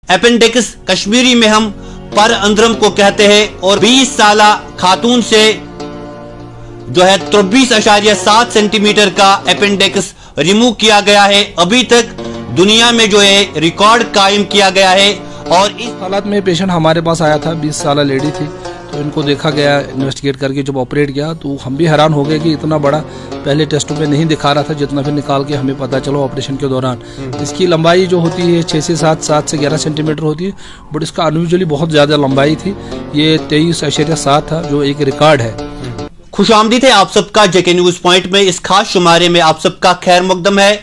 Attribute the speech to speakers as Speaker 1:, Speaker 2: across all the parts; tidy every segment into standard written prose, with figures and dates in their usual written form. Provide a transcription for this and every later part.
Speaker 1: Appendix Kashmiri में हम पर अंदरम को कहते हैं और 20 साला खातून से जो है 23.7 सेंटीमीटर का अपेंडिक्स रिमूव किया गया है। अभी तक दुनिया में जो है रिकॉर्ड कायम किया गया है। और इस
Speaker 2: हालात में पेशेंट हमारे पास आया था, 20 साला लेडी थी, तो इनको देखा गया इन्वेस्टिगेट करके जब ऑपरेट किया तो हम भी हैरान हो गए कि इतना बड़ा पहले टेस्टों में नहीं दिखा रहा था जितना फिर निकाल के हमें पता चला ऑपरेशन के दौरान। इसकी लंबाई जो होती है 6 से 7 से 11 सेंटीमीटर होती है, बट इसका अनयूजुअली बहुत ज़्यादा लंबाई थी। ये 23.7 था जो एक रिकॉर्ड है।
Speaker 1: खुशामदीद है आप सबका जेके न्यूज पॉइंट में। इस खास शुमारे में आप सबका खैर मकदम है।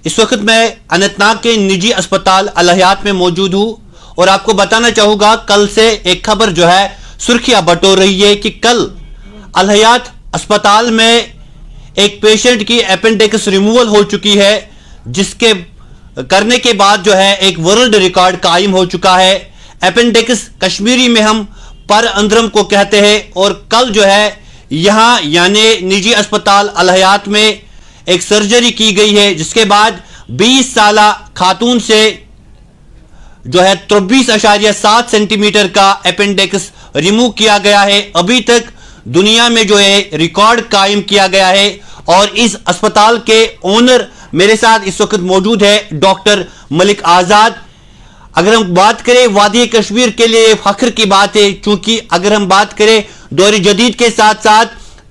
Speaker 1: इस वक्त मैं अनंतनाग के निजी अस्पताल अल हयात में मौजूद हूं और आपको बताना चाहूंगा कल से एक खबर जो है सुर्खियां बटोर रही है कि कल अल हयात अस्पताल में एक पेशेंट की अपेंडिक्स रिमूवल हो चुकी है, जिसके करने के बाद जो है एक वर्ल्ड रिकॉर्ड कायम हो चुका है। अपेंडिक्स कश्मीरी में हम पर अंदरम को कहते हैं और कल जो है यहां यानी निजी अस्पताल अल हयात में एक सर्जरी की गई है, जिसके बाद 20 साला खातून से जो है 23.7 सेंटीमीटर का अपेंडिक्स रिमूव किया गया है। अभी तक दुनिया में जो है रिकॉर्ड कायम किया गया है। और इस अस्पताल के ओनर मेरे साथ इस वक्त मौजूद है, डॉक्टर मलिक आजाद। अगर हम बात करें वादी कश्मीर के लिए फख्र की बात है, क्योंकि अगर हम बात करें दौर जदीद के साथ साथ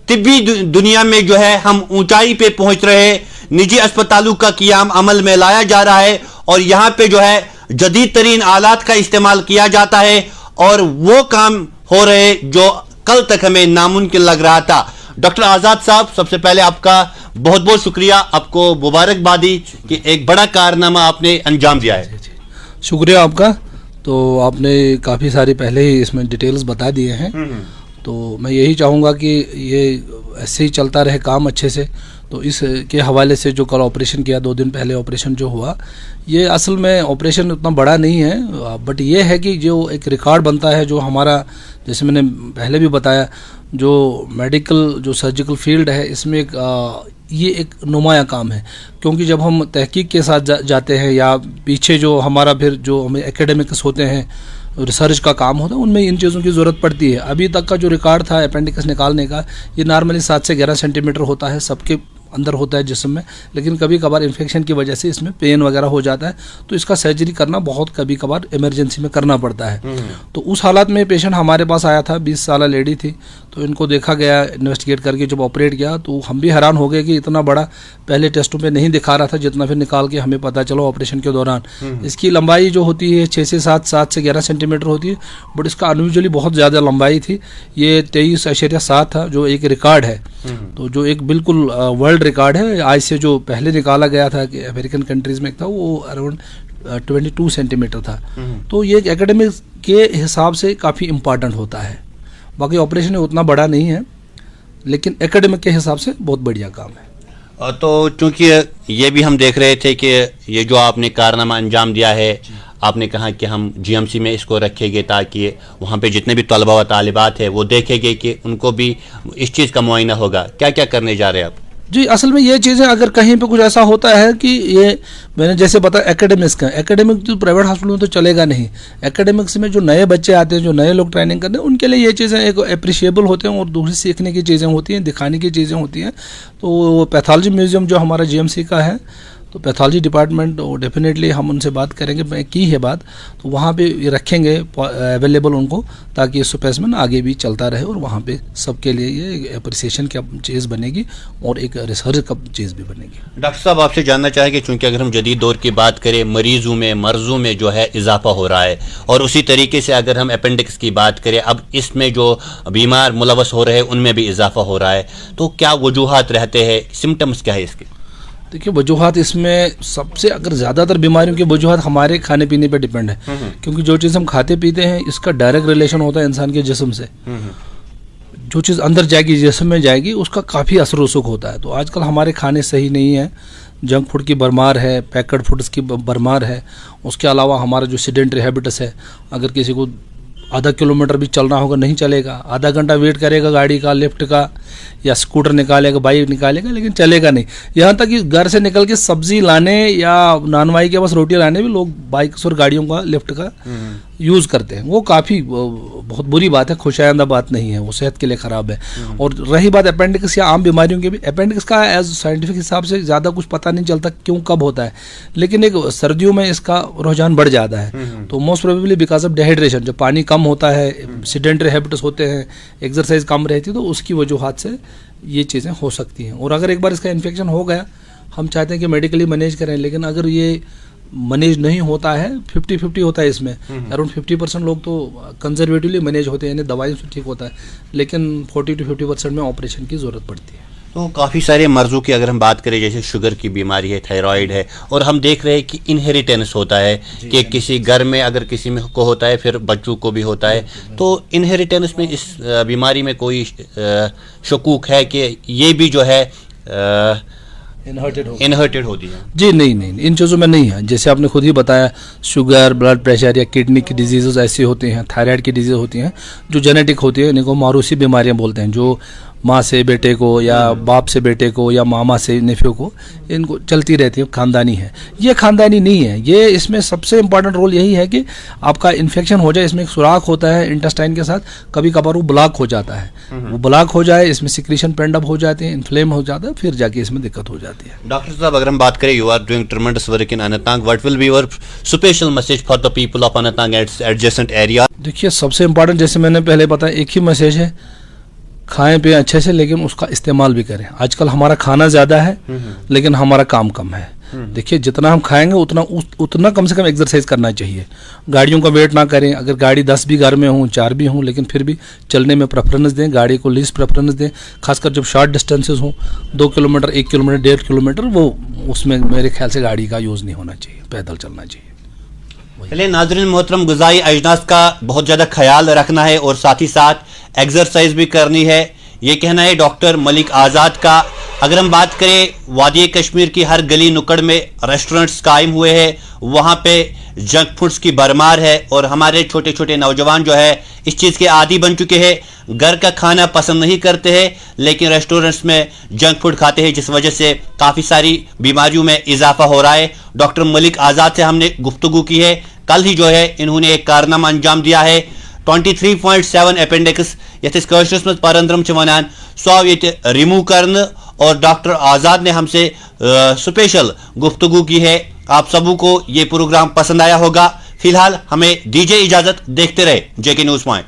Speaker 1: तिब्बी दुनिया में जो है हम ऊंचाई पे पहुंच रहे हैं। निजी अस्पतालों का क़ियाम अमल में लाया जा रहा है और यहां पे जो है जदीद तरीन आलात का इस्तेमाल किया जाता है और वो काम हो रहे जो कल तक हमें नामुमकिन लग रहा था। डॉक्टर आजाद साहब, सबसे पहले आपका बहुत बहुत शुक्रिया, आपको मुबारकबादी कि एक बड़ा कारनामा आपने अंजाम दिया है।
Speaker 2: शुक्रिया आपका। तो आपने काफ़ी सारे पहले ही इसमें डिटेल्स बता दिए हैं, तो मैं यही चाहूँगा कि ये ऐसे ही चलता रहे काम अच्छे से। तो इसके हवाले से जो कल ऑपरेशन किया, 2 दिन पहले ऑपरेशन जो हुआ, ये असल में ऑपरेशन उतना बड़ा नहीं है, बट ये है कि जो एक रिकॉर्ड बनता है जो हमारा, जैसे मैंने पहले भी बताया, जो मेडिकल जो सर्जिकल फील्ड है इसमें ये एक नुमाया काम है। क्योंकि जब हम तहकीक के साथ जाते हैं या पीछे जो हमारा फिर जो हमें एकेडमिक्स होते हैं, रिसर्च का काम होता है, उनमें इन चीज़ों की ज़रूरत पड़ती है। अभी तक का जो रिकॉर्ड था अपेंडिक्स निकालने का, ये नॉर्मली 7 से 11 सेंटीमीटर होता है, सबके अंदर होता है जिस्म में, लेकिन कभी कभार इन्फेक्शन की वजह से इसमें पेन वगैरह हो जाता है, तो इसका सर्जरी करना बहुत कभी कभार इमरजेंसी में करना पड़ता है। तो उस हालात में पेशेंट हमारे पास आया था, 20 साला लेडी थी, तो इनको देखा गया इन्वेस्टिगेट करके जब ऑपरेट किया तो हम भी हैरान हो गए कि इतना बड़ा पहले टेस्टों में नहीं दिखा रहा था जितना फिर निकाल के हमें पता चला ऑपरेशन के दौरान। इसकी लंबाई जो होती है 6 से 7 से 11 सेंटीमीटर होती है, बट इसका अनयूजुअली बहुत ज़्यादा लंबाई थी। ये 23.7 था जो एक रिकॉर्ड है, तो जो एक बिल्कुल वर्ल्ड रिकॉर्ड है। आज से जो पहले निकाला गया था कि अमेरिकन कंट्रीज़ में था, वो अराउंड 22 सेंटीमीटर था। तो ये एकेडमिक के हिसाब से काफ़ी इम्पॉर्टेंट होता है। बाकी ऑपरेशन उतना बड़ा नहीं है, लेकिन एकेडमिक के हिसाब से बहुत बढ़िया काम है।
Speaker 1: तो चूंकि ये भी हम देख रहे थे कि ये जो आपने कारनामा अंजाम दिया है, आपने कहा कि हम जीएमसी में इसको रखेंगे ताकि वहाँ पे जितने भी तलबा व तालिबात है वो देखेंगे कि उनको भी इस चीज़ का मुआयना होगा। क्या क्या करने जा रहे हैं आप?
Speaker 2: जी, असल में ये चीज़ें अगर कहीं पे कुछ ऐसा होता है कि ये मैंने जैसे बताया एकेडमिक्स का, एकेडमिक तो प्राइवेट हॉस्पिटल में तो चलेगा नहीं। एकेडमिक्स में जो नए बच्चे आते हैं, जो नए लोग ट्रेनिंग करते हैं, उनके लिए ये चीज़ें एक अप्रिशिएबल होते हैं और दूसरी सीखने की चीज़ें होती हैं, दिखाने की चीज़ें होती हैं। तो पैथोलॉजी म्यूजियम जो हमारा जीएमसी का है, तो पैथोलॉजी डिपार्टमेंट डेफिनेटली हम उनसे बात करेंगे, मैं की है बात, तो वहाँ पे रखेंगे अवेलेबल उनको, ताकि स्पेसिमेन आगे भी चलता रहे और वहाँ पे सबके लिए ये अप्रिसिएशन की चीज़ बनेगी और एक रिसर्च का चीज़ भी बनेगी।
Speaker 1: डॉक्टर साहब, आपसे जानना चाहेंगे, चूँकि अगर हम जदीद दौर की बात करें, मरीजों में मर्जों में जो है इजाफा हो रहा है, और उसी तरीके से अगर हम अपेंडिक्स की बात करें, अब इसमें जो बीमार मुलवस हो रहे हैं उनमें भी इजाफा हो रहा है, तो क्या वजूहात रहते हैं, सिम्टम्स क्या है इसके?
Speaker 2: देखिए, वजूहात इसमें सबसे अगर ज़्यादातर बीमारियों की वजूहात हमारे खाने पीने पे डिपेंड है, क्योंकि जो चीज़ हम खाते पीते हैं इसका डायरेक्ट रिलेशन होता है इंसान के जिस्म से। जो चीज़ अंदर जाएगी, जिस्म में जाएगी, उसका काफ़ी असर रसूख होता है। तो आजकल हमारे खाने सही नहीं है, जंक फूड की भरमार है, पैकेट फूड्स की भरमार है। उसके अलावा हमारा जो सीडेंटरी हैबिट्स है, अगर किसी को आधा किलोमीटर भी चलना होगा नहीं चलेगा, आधा घंटा वेट करेगा गाड़ी का, लिफ्ट का, या स्कूटर निकालेगा, बाइक निकालेगा, लेकिन चलेगा नहीं। यहाँ तक कि घर से निकल के सब्जी लाने या नानवाई के पास रोटी लाने भी लोग बाइक्स और गाड़ियों का, लिफ्ट का यूज़ करते हैं। वो काफ़ी बहुत बुरी बात है, खुशाइंदा बात नहीं है, वो सेहत के लिए ख़राब है। और रही बात अपेंडिक्स या आम बीमारियों की भी, अपेंडिक्स का एज साइंटिफिक हिसाब से ज़्यादा कुछ पता नहीं चलता क्यों कब होता है, लेकिन एक सर्दियों में इसका रुझान बढ़ जाता है। तो most probably because of dehydration, जब पानी कम होता है, सेडेंटरी हैबिट्स होते हैं, एक्सरसाइज कम रहती है, तो उसकी वजूहात से ये चीज़ें हो सकती हैं। और अगर एक बार इसका इन्फेक्शन हो गया, हम चाहते हैं कि मेडिकली मैनेज करें, लेकिन अगर ये मैनेज नहीं होता है, 50-50 होता है इसमें, अराउंड 50% लोग तो कंजर्वेटिवली मैनेज होते हैं, यानी दवाई से ठीक होता है, लेकिन 40-50% में ऑपरेशन की ज़रूरत पड़ती है।
Speaker 1: तो काफ़ी सारे मर्ज़ों की अगर हम बात करें, जैसे शुगर की बीमारी है, थायराइड है, और हम देख रहे हैं कि इनहेरिटेंस होता है कि किसी घर में अगर किसी में को होता है फिर बच्चों को भी होता है, तो इनहेरिटेंस में इस बीमारी में कोई शकूक है कि ये भी जो है इनहर्टेड होती है?
Speaker 2: जी नहीं, इन चीज़ों में नहीं है। जैसे आपने खुद ही बताया, शुगर, ब्लड प्रेशर या किडनी की डिजीज़ ऐसी होती हैं, थायराइड की डिजीज़ होती हैं जो जेनेटिक होती है, इनको मारूसी बीमारियां बोलते हैं, जो माँ से बेटे को या बाप से बेटे को या मामा से नेफ्यू को, इनको चलती रहती है, खानदानी है। ये खानदानी नहीं है, ये इसमें सबसे इम्पॉर्टेंट रोल यही है कि आपका इन्फेक्शन हो जाए, इसमें एक सुराख होता है इंटेस्टाइन के साथ, कभी कभार वो ब्लॉक हो जाता है, वो ब्लॉक हो जाए, इसमें सिक्रीशन पेंडअप हो जाते हैं, इन्फ्लेम हो जाता है, फिर जाके इसमें दिक्कत हो जाती है।
Speaker 1: डॉक्टर साहब, अगर हम बात करें, you are doing tremendous work in Anantnag, what will be your special message for the people of Anantnag and adjacent area?
Speaker 2: देखिए, सबसे इम्पॉर्टेंट, जैसे मैंने पहले बताया, एक ही मैसेज है, खाएं पिएं अच्छे से, लेकिन उसका इस्तेमाल भी करें। आजकल हमारा खाना ज़्यादा है, लेकिन हमारा काम कम है। देखिए, जितना हम खाएंगे उतना कम से कम एक्सरसाइज करना चाहिए। गाड़ियों का वेट ना करें, अगर गाड़ी 10 भी घर में हो, 4 भी हों, लेकिन फिर भी चलने में प्रेफरेंस दें, गाड़ी को लीस्ट प्रेफरेंस दें, खासकर जब शॉर्ट डिस्टेंसेज हों, 2 किलोमीटर, 1 किलोमीटर, 1.5 किलोमीटर, वो उसमें मेरे ख्याल से गाड़ी का यूज़ नहीं होना चाहिए, पैदल चलना चाहिए।
Speaker 1: चलिए नाज़रीन मोहतरम, ग़िज़ाई अजनास का बहुत ज़्यादा ख्याल रखना है और साथ ही साथ एक्सरसाइज भी करनी है, ये कहना है डॉक्टर मलिक आज़ाद का। अगर हम बात करें, वादी कश्मीर की हर गली नुक्कड़ में रेस्टोरेंट्स कायम हुए हैं, वहाँ पे जंक फूड्स की भरमार है और हमारे छोटे छोटे नौजवान जो है इस चीज़ के आदी बन चुके हैं। घर का खाना पसंद नहीं करते हैं, लेकिन रेस्टोरेंट्स में जंक फूड खाते हैं, जिस वजह से काफ़ी सारी बीमारियों में इजाफा हो रहा है। डॉक्टर मलिक आज़ाद से हमने गुफ्तगू की है, कल ही जो है इन्होंने एक कारनामा अंजाम दिया है। 23.7 अपेंडिक्स यथिस कशरस में परंद्रम वनान सौ ये रिमूव करन, और डॉक्टर आज़ाद ने हमसे स्पेशल गुफ्तगू की है। आप सबों को ये प्रोग्राम पसंद आया होगा। फिलहाल हमें दीजिए इजाजत, देखते रहे जेके न्यूज़ पॉइंट।